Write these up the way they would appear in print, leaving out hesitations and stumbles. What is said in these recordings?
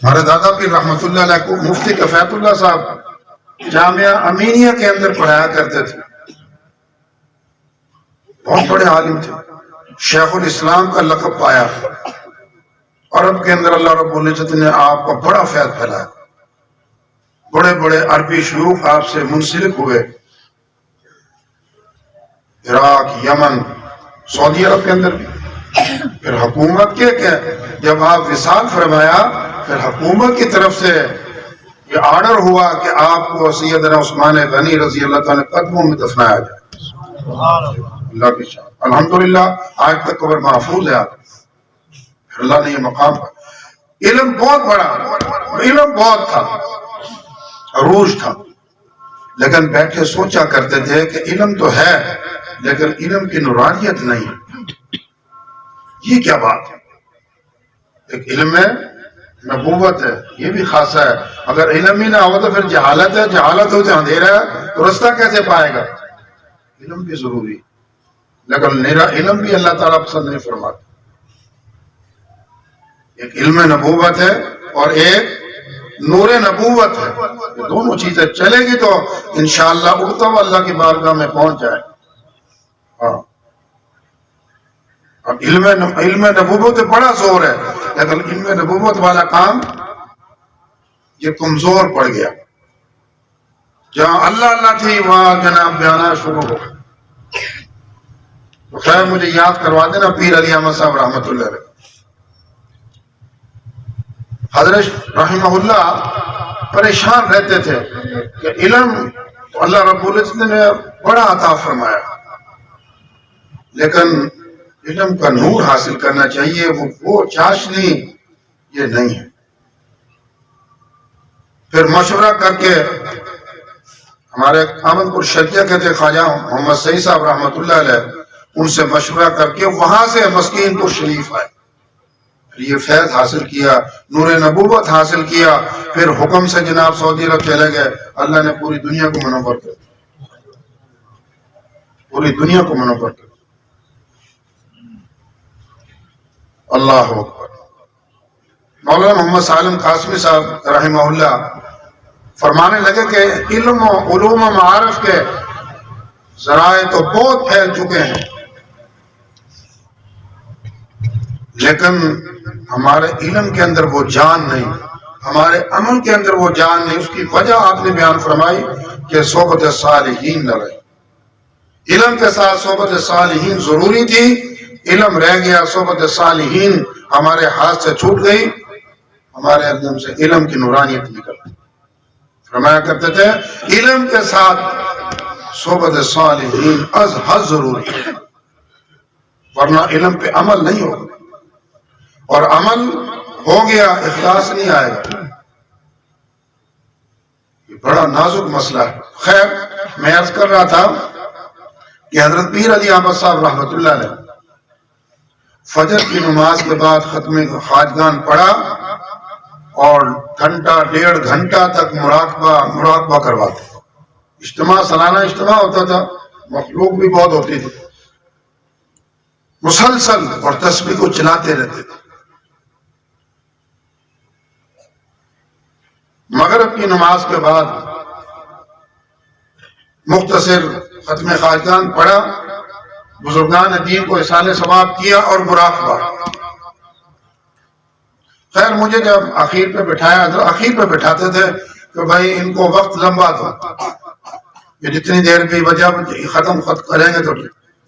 ہمارے دادا پیر رحمۃ اللہ علیہ کو مفتی کفایت اللہ صاحب جامعہ امینیہ کے اندر پڑھایا کرتے تھے، بہت بڑے عالم تھے، شیخ الاسلام کا لقب پایا، عرب کے اندر اللہ رب العزت نے آپ کا بڑا فیض پھیلایا، بڑے بڑے عربی شیوخ آپ سے منسلک ہوئے، عراق، یمن، سعودی عرب کے اندر بھی۔ پھر حکومت کے جب آپ وصال فرمایا، پھر حکومت کی طرف سے یہ آرڈر ہوا کہ آپ کو سیدنا عثمان غنی رضی اللہ تعالیٰ قدموں میں دفنایا جائے۔ اللہ کی شان، الحمدللہ آج تک قبر محفوظ ہے آپ۔ پھر اللہ نے یہ مقام پر علم بہت بڑا، علم بہت تھا، عروج تھا، لیکن بیٹھے سوچا کرتے تھے کہ علم تو ہے لیکن علم کی نورانیت نہیں ہے۔ یہ کیا بات ہے؟ ایک علم ہے، نبوت ہے، یہ بھی خاصہ ہے۔ اگر علم ہی نہ ہو تو پھر جہالت ہے، جہالت ہو تو اندھیرا ہے، تو رستہ کیسے پائے گا؟ علم بھی ضروری ہے، لیکن میرا علم بھی اللہ تعالیٰ پسند نہیں فرماتا۔ ایک علم نبوت ہے اور ایک نور نبوت ہے، یہ دونوں چیزیں چلے گی تو انشاءاللہ اڑتا ہوا اللہ کی بارگاہ میں پہنچ جائے۔ ہاں، اب علم نبوت بڑا زور ہے، لیکن علم نبوت والا کام یہ کمزور پڑ گیا۔ جہاں اللہ اللہ تھی وہاں جناب بیانہ شروع ہو۔ تو خیر مجھے یاد کروا دینا پیر علی احمد صاحب رحمۃ اللہ علیہ، حضرت رحمہ اللہ پریشان رہتے تھے کہ علم تو اللہ رب العزت نے بڑا عطا فرمایا، لیکن علم کا نور حاصل کرنا چاہیے، وہ چاشنی یہ نہیں ہے۔ پھر مشورہ کر کے ہمارے احمد پور شرقیہ کے تھے خواجہ محمد سعید صاحب رحمۃ اللہ علیہ، ان سے مشورہ کر کے وہاں سے مسکین پور شریف آئے، پھر یہ فیض حاصل کیا، نور نبوت حاصل کیا، پھر حکم سے جناب سعودی عرب چلے گئے، اللہ نے پوری دنیا کو منور کر دیا، پوری دنیا کو منور کر دیا۔ اللہ اکبر۔ مولانا محمد سالم قاسمی صاحب رحمہ اللہ فرمانے لگے کہ علم و علوم و معارف کے ذرائع تو بہت پھیل چکے ہیں، لیکن ہمارے علم کے اندر وہ جان نہیں، ہمارے عمل کے اندر وہ جان نہیں۔ اس کی وجہ آپ نے بیان فرمائی کہ صحبت صالحین نہ رہی، علم کے ساتھ صحبت صالحین ضروری تھی، علم رہ گیا، صحبت صالحین ہمارے ہاتھ سے چھوٹ گئی، ہمارے اندر سے علم کی نورانیت نکل گئی۔ فرمایا کرتے تھے علم کے ساتھ صحبت صالحین از حد ضروری ہے، ورنہ علم پہ عمل نہیں ہوگا، اور عمل ہو گیا اخلاص نہیں آئے گا۔ یہ بڑا نازک مسئلہ ہے۔ خیر میں عرض کر رہا تھا کہ حضرت پیر علی احمد صاحب رحمۃ اللہ علیہ فجر کی نماز کے بعد ختم خواجگان پڑھا اور گھنٹہ ڈیڑھ گھنٹہ تک مراقبہ کرواتے، اجتماع سالانہ اجتماع ہوتا تھا، مخلوق بھی بہت ہوتی تھی، مسلسل، اور تسبیح کو چلاتے رہتے تھے۔ مغرب کی نماز کے بعد مختصر ختم خواجگان پڑھا، بزرگان دین کو احسان ثواب کیا اور مراقبہ۔ خیر مجھے جب اخیر پہ بٹھایا تو اخیر پہ بٹھاتے تھے کہ بھائی ان کو وقت لمبا دو، یہ جتنی دیر بھی وجہ ختم کریں گے تو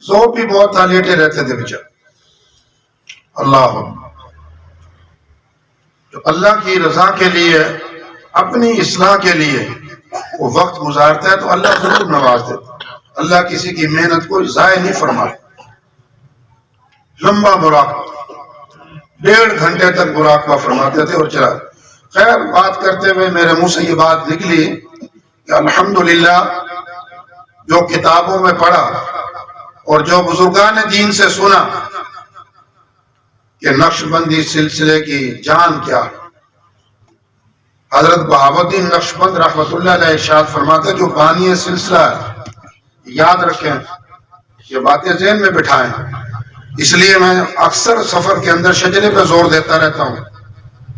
زور بھی بہت تھا، لیٹے رہتے تھے بیچارے۔ اللہ جو اللہ کی رضا کے لیے، اپنی اصلاح کے لیے وہ وقت گزارتا ہے تو اللہ ضرور نواز دیتا ہے۔ اللہ کسی کی محنت کو ضائع نہیں فرماتا۔ لمبا مراقبہ، ڈیڑھ گھنٹے تک مراقبہ فرماتے تھے اور چلا۔ خیر بات کرتے ہوئے میرے منہ سے یہ بات نکلی کہ الحمدللہ جو کتابوں میں پڑھا اور جو بزرگان دین سے سنا کہ نقش بندی سلسلے کی جان کیا ہے، حضرت بہاؤالدین نقش بند رحمۃ اللہ علیہ ارشاد فرماتے جو بانی سلسلہ ہے، یاد رکھیں یہ باتیں ذہن میں بٹھائیں، اس لیے میں اکثر سفر کے اندر شجرے پہ زور دیتا رہتا ہوں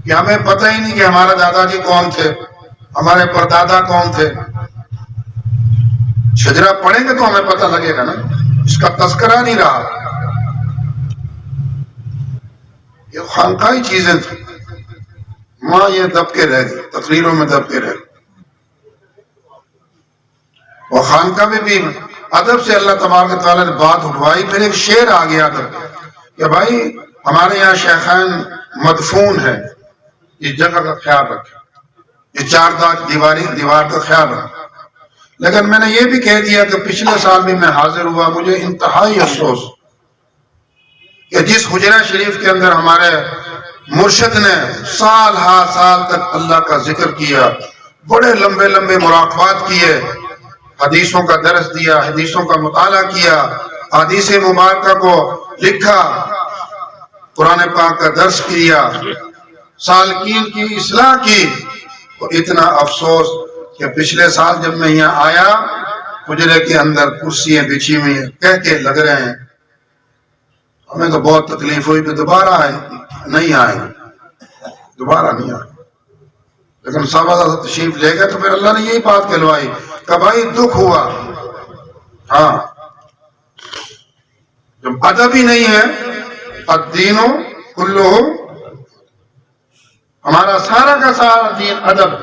کہ ہمیں پتہ ہی نہیں کہ ہمارا دادا جی کون تھے، ہمارے پردادا کون تھے. شجرہ پڑھیں گے تو ہمیں پتہ لگے گا نا، اس کا تذکرہ نہیں رہا. یہ خانقاہی چیزیں تھیں، ماں یہ دب کے رہ گئی، تقریروں میں دب کے رہ گئی. اور خانقاہ میں بھی ادب سے اللہ تبارک تعالیٰ نے بات اٹھوائی. پھر ایک شعر آ گیا ادب کہ بھائی ہمارے یہاں شیخین مدفون ہے، اس جگہ کا خیال رکھیں، یہ دیوار کا خیال رکھیں. لیکن میں نے یہ بھی کہہ دیا کہ پچھلے سال بھی میں حاضر ہوا، مجھے انتہائی افسوس کہ جس حجرہ شریف کے اندر ہمارے مرشد نے سال ہا سال تک اللہ کا ذکر کیا، بڑے لمبے لمبے مراقبات کیے، حدیثوں کا درس دیا، حدیثوں کا مطالعہ کیا، حدیث مبارکہ کو لکھا، قرآن پاک کا درس کیا، سالکین کی اصلاح کی. تو اتنا افسوس کہ پچھلے سال جب میں یہاں آیا، حجرے کے اندر کرسیاں بچھی ہوئی ہیں، کہہ کے لگ رہے ہیں. ہمیں تو بہت تکلیف ہوئی کہ دوبارہ نہیں آئے، دوبارہ نہیں آئے. لیکن صاحب تشریف لے گئے تو پھر اللہ نے یہی بات کہلوائی کہ بھائی دکھ ہوا. ہاں جب ادب ہی نہیں ہے، الدین کلہ، ہمارا سارا کا سارا دین ادب.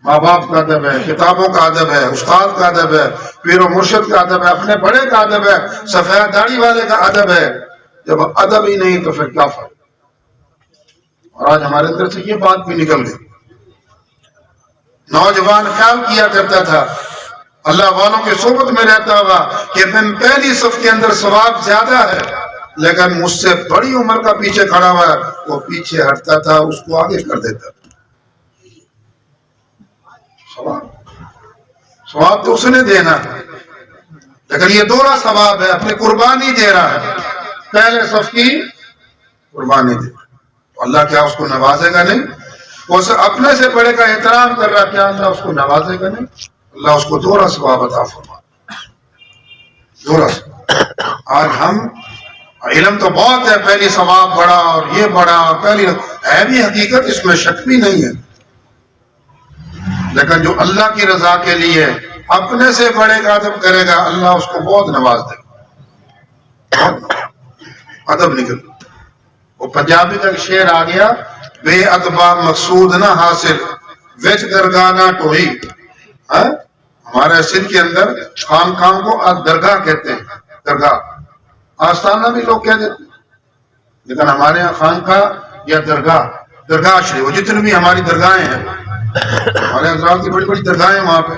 ماں باپ کا ادب ہے، کتابوں کا ادب ہے، استاد کا ادب ہے، پیر و مرشد کا ادب ہے، اپنے بڑے کا ادب ہے، سفید داڑھی والے کا ادب ہے. جب ادب ہی نہیں تو پھر کیا فرق. اور آج ہمارے اندر سے یہ بات بھی نکل گئی. نوجوان خیال کیا کرتا تھا اللہ والوں کے صحبت میں رہتا ہوا کہ میں پہلی صف کے اندر ثواب زیادہ ہے، لیکن مجھ سے بڑی عمر کا پیچھے کھڑا ہوا ہے، وہ پیچھے ہٹتا تھا، اس کو آگے کر دیتا تھا. ثواب تو اس نے دینا ہے، لیکن یہ دوہرا ثواب ہے، اپنی قربانی دے رہا ہے، پہلے صف کی قربانی دے. اللہ کیا اس کو نوازے گا نہیں؟ وہ اپنے سے بڑے کا احترام کر رہا، کیا اللہ اس کو نوازے گا نہیں؟ اللہ اس کو دوہرا ثواب عطا فرما. دوہرا ثواب. آج ہم علم تو بہت ہے، پہلی ثواب بڑا اور یہ بڑا، پہلی ہے بھی حقیقت، اس میں شک بھی نہیں ہے. لیکن جو اللہ کی رضا کے لیے اپنے سے بڑے کا ادب کرے گا، اللہ اس کو بہت نواز دے گا. ادب نکل. وہ پنجابی کا شعر آ گیا، بے ادبا مقصود نہ حاصل، وچ درگاہ نہ ٹوئی. ہمارے سندھ کے اندر خانقاہ کو درگاہ کہتے ہیں، درگاہ. آستانہ بھی لوگ کہہ دیتے ہیں، لیکن ہمارے یہاں خانقاہ یا درگاہ، درگاہ شریف. وہ جتنے بھی ہماری درگاہیں ہیں، ہمارے حضرات کی بڑی بڑی درگاہیں وہاں پہ،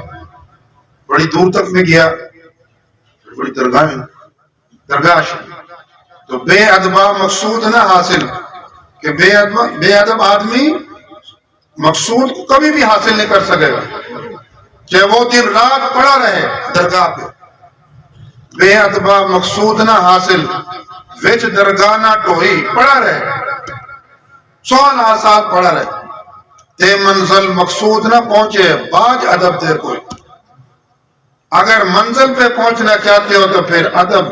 بڑی دور تک میں گیا، بڑی بڑی درگاہیں، درگاہ شریف. تو بے ادبا مقصود نہ حاصل، کہ بے ادب آدمی مقصود کو کبھی بھی حاصل نہیں کر سکے گا، چاہے وہ دن رات پڑا رہے درگاہ پہ. بے ادبا مقصود نہ حاصل، وچ درگاہ نہ ٹوئی. پڑا رہے 100 سال پڑا رہے، تے منزل مقصود نہ پہنچے، باج ادب دے کوئی. اگر منزل پہ پہنچنا چاہتے ہو تو پھر ادب،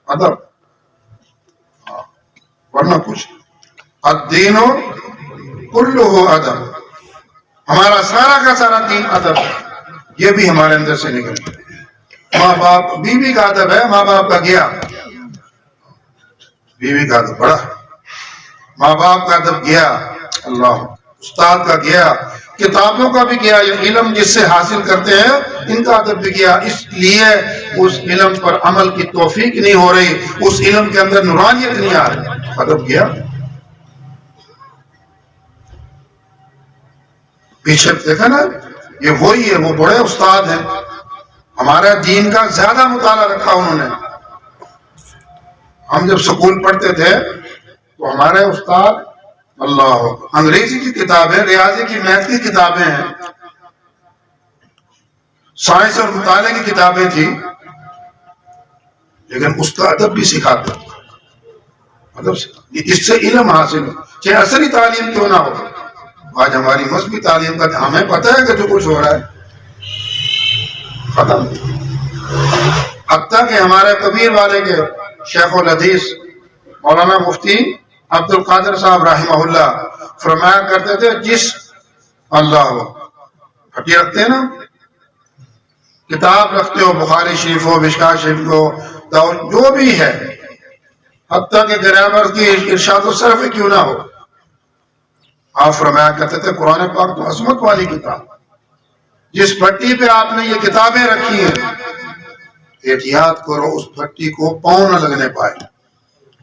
ادب، ورنہ کچھ. الدین کلہ ادب، ہمارا سارا کا سارا دین ادب ہے. یہ بھی ہمارے اندر سے نکل گیا. ماں باپ، بیوی کا ادب ہے، ماں باپ کا گیا، بیوی کا ادب بڑا، ماں باپ کا ادب گیا، اللہ استاد کا گیا، کتابوں کا بھی گیا. یہ علم جس سے حاصل کرتے ہیں ان کا ادب بھی گیا. اس لیے اس علم پر عمل کی توفیق نہیں ہو رہی، اس علم کے اندر نورانیت نہیں آ رہی، ادب گیا. پیچھے دیکھا نا، یہ وہی ہے، وہ بڑے استاد ہیں، ہمارا دین کا زیادہ مطالعہ رکھا انہوں نے. ہم جب سکول پڑھتے تھے تو ہمارے استاد اللہ انگریزی کی کتابیں، ریاضی کی، میتھ کی کتابیں ہیں، سائنس اور مطالعے کی کتابیں تھیں، لیکن اس کا ادب بھی سکھاتے ہیں. ادب سے اس سے علم حاصل ہو، چاہے عصری تعلیم کیوں نہ ہو. آج ہماری مذہبی تعلیم کا ہمیں پتہ ہے کہ جو کچھ ہو رہا ہے ختم. حتیٰ کہ ہمارے کبیر والے کے شیخ الحدیث مولانا مفتی عبد القادر صاحب رحمہ اللہ فرمایا کرتے تھے جس اللہ پھٹی رکھتے ہیں نا، کتاب رکھتے ہو، بخاری شریف ہو، مشکات شریف ہو، جو بھی ہے، حتیٰ کہ گرامر کی ارشاد و صرف کیوں نہ ہو، آپ فرمایا کرتے تھے قرآن پاک تو عظمت والی کتاب، جس پھٹی پہ آپ نے یہ کتابیں رکھی ہیں احتیاط کرو اس پھٹی کو پاؤں نہ لگنے پائے،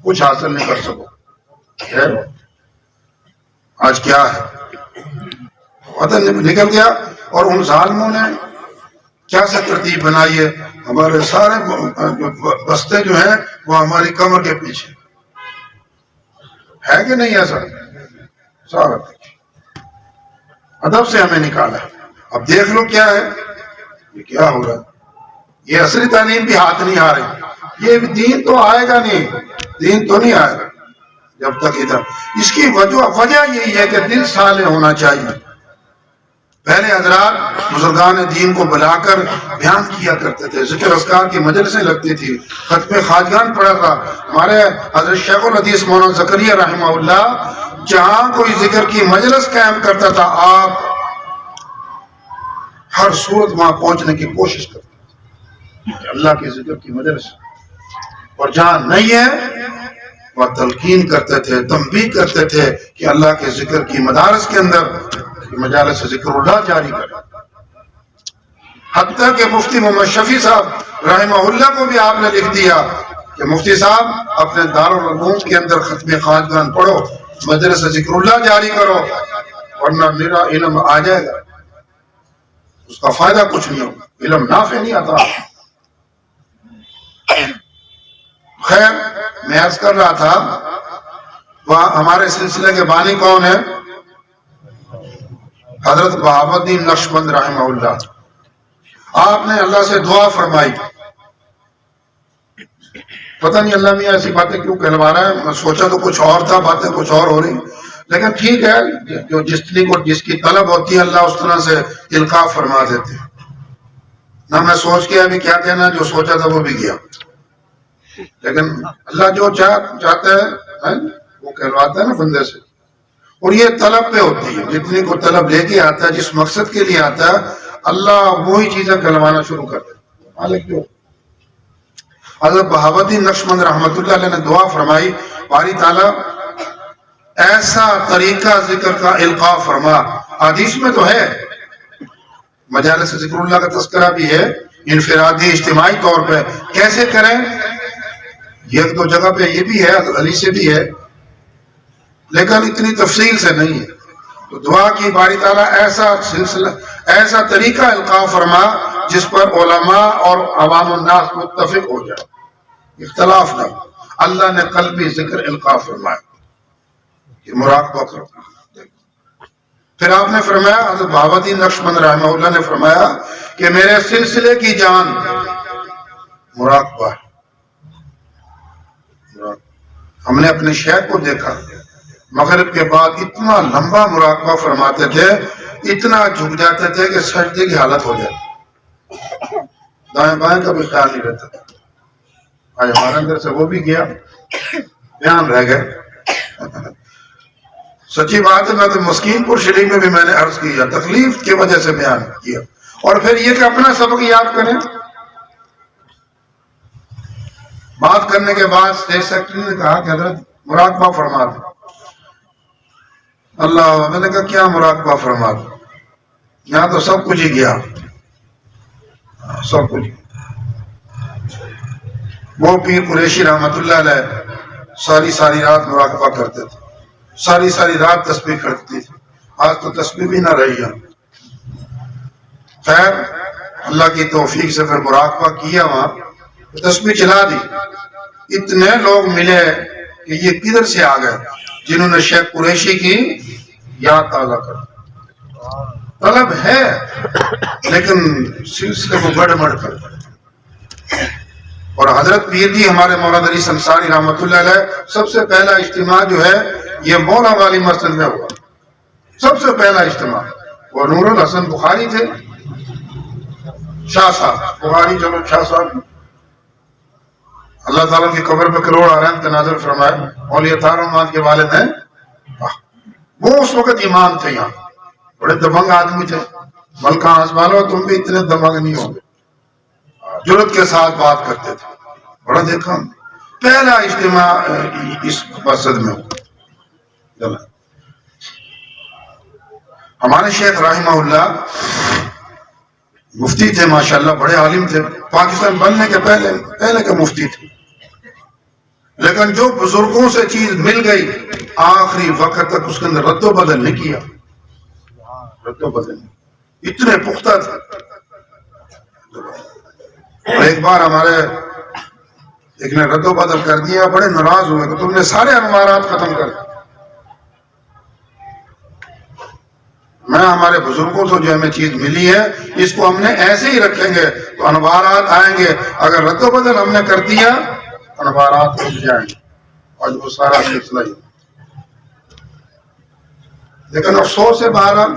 کچھ حاصل نہیں کر سکو۔ آج کیا ہے، وطن نکل گیا، اور ان ظالموں نے کیا سے ترتیب بنائی ہے، ہمارے سارے بستے جو ہیں وہ ہماری کمر کے پیچھے ہے کہ نہیں ایسا، سارا ادب سے ہمیں نکالا ہے۔ اب دیکھ لو کیا ہے، یہ کیا ہو رہا ہے، یہ عصری تعلیم بھی ہاتھ نہیں آ رہی، یہ دین تو آئے گا نہیں، دین تو نہیں آئے گا جب تک ادھر۔ اس کی وجہ یہی ہے کہ دل صالح ہونا چاہیے۔ پہلے حضرات بزرگان دین کو بلا کر بیان کیا کرتے تھے، ذکر اذکار کی مجلسیں لگتی تھی، ختم خواجگان پڑھا تھا۔ ہمارے حضرت شیخ الحدیث مولانا زکریا رحمہ اللہ جہاں کوئی ذکر کی مجلس قائم کرتا تھا، آپ ہر صورت وہاں پہنچنے کی کوشش کرتے تھے، اللہ کے ذکر کی مجلس، اور جہاں نہیں ہے وہ تلقین کرتے تھے، تنبیہ کرتے تھے کہ اللہ کے ذکر کی مدارس کے اندر مجالس ذکر اللہ جاری کریں۔ حتیٰ کہ مفتی محمد شفیع صاحب رحمہ اللہ کو بھی آپ نے لکھ دیا کہ مفتی صاحب اپنے دارالعلوم کے اندر ختم خواجگان پڑھو، مجلس ذکر اللہ جاری کرو، ورنہ میرا علم آ جائے گا، اس کا فائدہ کچھ نہیں ہوگا، علم نافع نہیں آتا۔ خیر میں عرض کر رہا تھا، وہاں ہمارے سلسلے کے بانی کون ہے؟ حضرت بہاء الدین نقشبند رحمہ اللہ۔ آپ نے اللہ سے دعا فرمائی، پتہ نہیں اللہ میاں ایسی باتیں کیوں کہلوا رہا ہے، میں سوچا تو کچھ اور تھا، باتیں کچھ اور ہو رہی، لیکن ٹھیک ہے، جو جس کی طلب ہوتی ہے اللہ اس طرح سے القاء فرما دیتے ہیں۔ نہ میں سوچ کے ابھی کیا کہنا، جو سوچا تھا وہ بھی کیا، لیکن اللہ جو چاہتا ہے وہ کہلواتا ہے نا بندے سے، اور یہ طلب پہ ہوتی ہے، جتنی کو طلب لے کے آتا ہے، جس مقصد کے لیے آتا ہے، اللہ وہی چیزیں کہلوانا شروع کر دیتا ہے۔ مالک جو حضرت بہاء الدین نقشبند رحمۃ اللہ علیہ نے دعا فرمائی، باری تعالیٰ ایسا طریقہ ذکر کا القاء فرما، حدیث میں تو ہے، مجالس ذکر اللہ کا تذکرہ بھی ہے، انفرادی اجتماعی طور پہ کیسے کریں، یہ دو جگہ پہ یہ بھی ہے، علی سے بھی ہے، لیکن اتنی تفصیل سے نہیں ہے۔ تو دعا کی باری تعالیٰ ایسا سلسلہ، ایسا طریقہ القاء فرما جس پر علماء اور عوام الناس متفق ہو جائے، اختلاف نہ۔ اللہ نے قلبی ذکر القاء فرمایا، یہ مراقبہ کرو۔ پھر آپ نے فرمایا، حضرت بہاء الدین نقشبند رحمہ اللہ نے فرمایا کہ میرے سلسلے کی جان مراقبہ ہے۔ ہم نے اپنے شیخ کو دیکھا، مغرب کے بعد اتنا لمبا مراقبہ فرماتے تھے، اتنا جھک جاتے تھے کہ سجدے کی حالت ہو جاتی، دائیں بائیں کا بھی خیال نہیں رہتا تھا۔ آج ہمارے اندر سے وہ بھی گیا، بیان رہ گئے۔ سچی بات ہے، میں تو مسکین پور شریف میں بھی میں نے عرض کیا، تکلیف کی وجہ سے بیان کیا، اور پھر یہ کہ اپنا سبق یاد کریں۔ بات کرنے کے بعد اسٹیج سیکرٹری نے کہا کہ حضرت مراقبہ فرما دیں۔ اللہ، میں نے کہا کیا مراقبہ فرما دیں، یہاں تو سب کچھ ہی گیا، سب کچھ۔ وہ پیر قریشی رحمت اللہ علیہ ساری رات مراقبہ کرتے تھے، ساری رات تسبیح کرتی تھی، آج تو تسبیح بھی نہ رہی ہے۔ خیر اللہ کی توفیق سے پھر مراقبہ کیا، وہاں تسبیح چلا دی۔ اتنے لوگ ملے کہ یہ کدھر سے آ گئے، جنہوں نے شیخ قریشی کی یاد تازہ کر۔ طلب ہے لیکن سلسلے کو گڑبڑ کر۔ اور حضرت پیر جی ہمارے مولانا علی صنصاری رحمۃ اللہ علیہ، سب سے پہلا اجتماع جو ہے یہ مولا والی مسجد میں ہوا، سب سے پہلا اجتماع۔ وہ نور الحسن بخاری تھے، شاہ صاحب بخاری، چلو شاہ صاحب اللہ تعالیٰ کی قبر پہ کروڑ آرام کا نازل فرمایا. مولوی عطا الرحمان کے والد ہیں, وہ اس وقت امام تھے, یہاں بڑے دبنگ آدمی تھے. ملکہ آزمالو تم بھی اتنے دبنگ نہیں ہوں گے, جرأت کے ساتھ بات کرتے تھے. بڑا دیکھا پہلا اجتماع اس مسجد میں ہوا. ہمارے شیخ رحمہ اللہ مفتی تھے ماشاءاللہ, بڑے عالم تھے, پاکستان بننے کے پہلے کے مفتی تھے. لیکن جو بزرگوں سے چیز مل گئی آخری وقت تک اس کے اندر رد و بدل نہیں کیا, رد و بدل نہیں, اتنے پختہ تھے. اور ایک بار ہمارے ایک نے رد و بدل کر دیا, بڑے ناراض ہوئے کہ تم نے سارے انوارات ختم کر دیے. میں ہمارے بزرگوں سے جو ہمیں چیز ملی ہے اس کو ہم نے ایسے ہی رکھیں گے تو انوارات آئیں گے. اگر رد و بدل ہم نے کر دیا انوارات رک جائیں گے, اور وہ سارا سلسلہ ہی. لیکن افسوس ہے بہرحال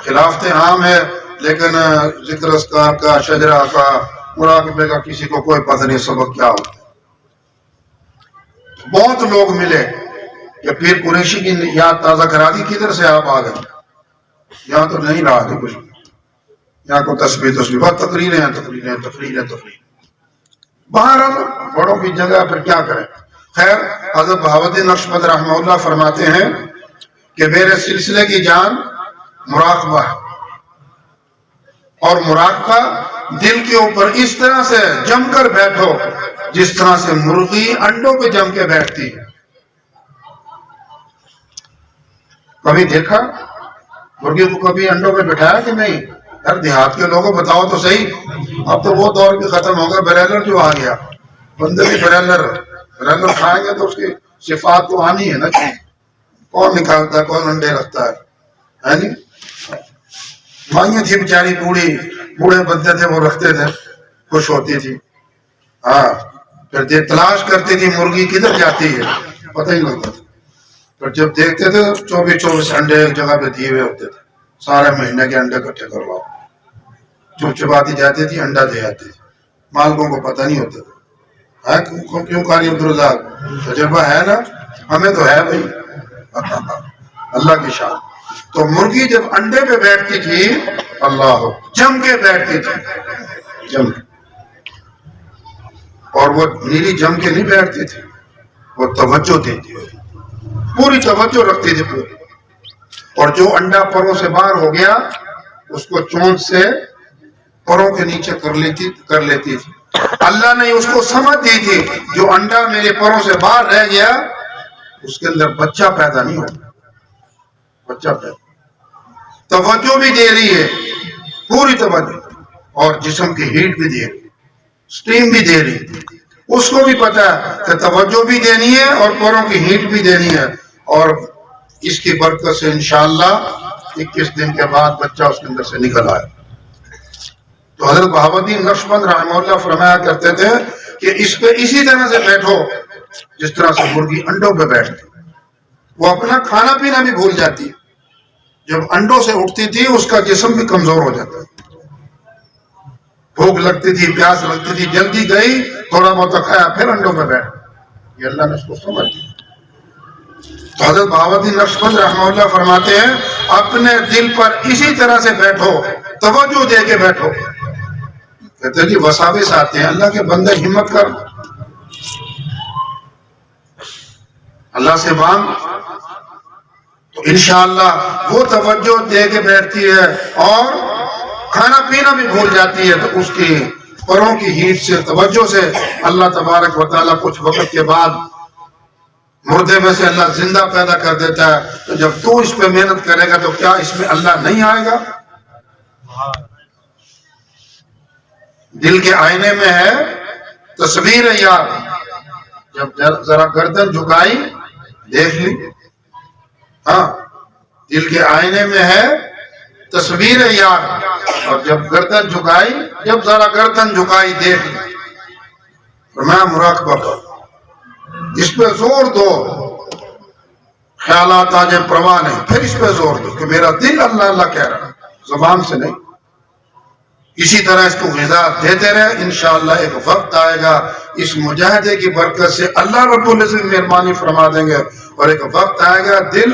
خلافت عام ہے, لیکن ذکر اذکار کا, شجرہ کا, مراقبے کا کسی کو کوئی پتہ نہیں سبق کیا ہوتا. بہت لوگ ملے کہ پیر قریشی کی یاد تازہ کرا دی, کدھر سے آپ آ گئے, یہاں تو نہیں رہا تھا کچھ, یہاں کو تسبیح بہت تقریریں. بہرحال بڑوں کی جگہ پھر کیا کریں. خیر, حضرت بہاؤالدین نقشبند رحمہ اللہ فرماتے ہیں کہ میرے سلسلے کی جان مراقبہ ہے, اور مراقبہ دل کے اوپر اس طرح سے جم کر بیٹھو جس طرح سے مرغی انڈوں پہ جم کے بیٹھتی ہے. کبھی دیکھا مرغی کو کبھی انڈوں پہ بٹھایا کہ نہیں؟ یار دیہات کے لوگوں بتاؤ تو صحیح, اب تو وہ دور بھی ختم ہوگا, بریلر جو آ گیا, بندے بھی بریلر کھائیں گے تو اس کی صفات تو آنی ہے نا, کون نکالتا ہے, کون انڈے رکھتا ہے نہیں. مائیں تھی بیچاری بوڑھے بندے تھے, وہ رکھتے تھے, خوش ہوتی تھی. ہاں, پھر تلاش کرتی تھی مرغی کدھر جاتی ہے, پتہ ہی نہیں لگتا تھا. پھر جب دیکھتے تھے 24 انڈے ایک جگہ پہ دیے ہوئے ہوتے تھے, سارے مہینے کے انڈے اکٹھے کرواؤ. چپچپاتی جاتی تھی, انڈا دے آتی تھی. مالکوں کو پتہ نہیں ہوتا تھا. کیوں قاری عبدالرزاق, تجربہ ہے نا, ہمیں تو ہے بھائی, اللہ کی شان. تو مرغی جب انڈے پہ بیٹھتی تھی, اللہ جم کے بیٹھتی تھی, جم, اور وہ نیلی جم کے نہیں بیٹھتی تھی, وہ توجہ دیتی تھی, پوری توجہ رکھتی تھی پوری. اور جو انڈا پروں سے باہر ہو گیا اس کو چونچ سے پروں کے نیچے کر لیتی تھی. اللہ نے اس کو سمجھ دی تھی جو انڈا میرے پروں سے باہر رہ گیا اس کے اندر بچہ پیدا نہیں ہوگا, بچہ پیدا. توجہ بھی دے رہی ہے, پوری توجہ, اور جسم کی ہیٹ بھی دے رہی, سٹیم بھی دے رہی. اس کو بھی پتا ہے کہ توجہ بھی دینی ہے اور پروں کی ہیٹ بھی دینی ہے, اور اس کی برکت سے انشاءاللہ 21 دن کے بعد بچہ اس کے اندر سے نکل آئے. تو حضرت بہاؤالدین نقشبند رحمہ اللہ فرمایا کرتے تھے کہ اس پہ اسی طرح سے بیٹھو جس طرح سے مرغی انڈوں پہ بیٹھتی. وہ اپنا کھانا پینا بھی بھول جاتی, جب انڈوں سے اٹھتی تھی اس کا جسم بھی کمزور ہو جاتا, بھوک لگتی تھی, پیاس لگتی تھی, جلدی گئی, تھوڑا بہت کھایا, پھر انڈوں پہ بیٹھ. یہ اللہ نے اس کو سمجھ دیا. تو حضرت بہاؤالدین نقشبند رحمہ اللہ فرماتے ہیں اپنے دل پر اسی طرح سے بیٹھو, توجہ دے کے بیٹھو. کہتے جی وساوس آتے ہیں, اللہ کے بندے ہمت کر, اللہ سے مانگ, تو انشاءاللہ وہ توجہ دے کے بیٹھتی ہے اور کھانا پینا بھی بھول جاتی ہے. تو اس کی پروں کی ہیٹ سے, توجہ سے اللہ تبارک و تعالیٰ کچھ وقت کے بعد مردے میں سے اللہ زندہ پیدا کر دیتا ہے. تو جب تو اس پہ محنت کرے گا تو کیا اس میں اللہ نہیں آئے گا؟ دل کے آئینے میں ہے تصویر یار, جب ذرا گردن جھکائی دیکھ لی. ہاں, دل کے آئینے میں ہے تصویر یار, اور جب گردن جھکائی, جب ذرا گردن جھکائی دیکھ لی. فرمایا مراقبہ کر, اس پہ زور دو, خیالات آجے پرواہ نہیں, پھر اس پہ زور دو کہ میرا دل اللہ اللہ کہہ رہا ہے, زبان سے نہیں. اسی طرح اس کو غذا دیتے رہے، انشاءاللہ ایک وقت آئے گا اس مجاہدے کی برکت سے اللہ رب العزت مہربانی فرما دیں گے، اور ایک وقت آئے گا دل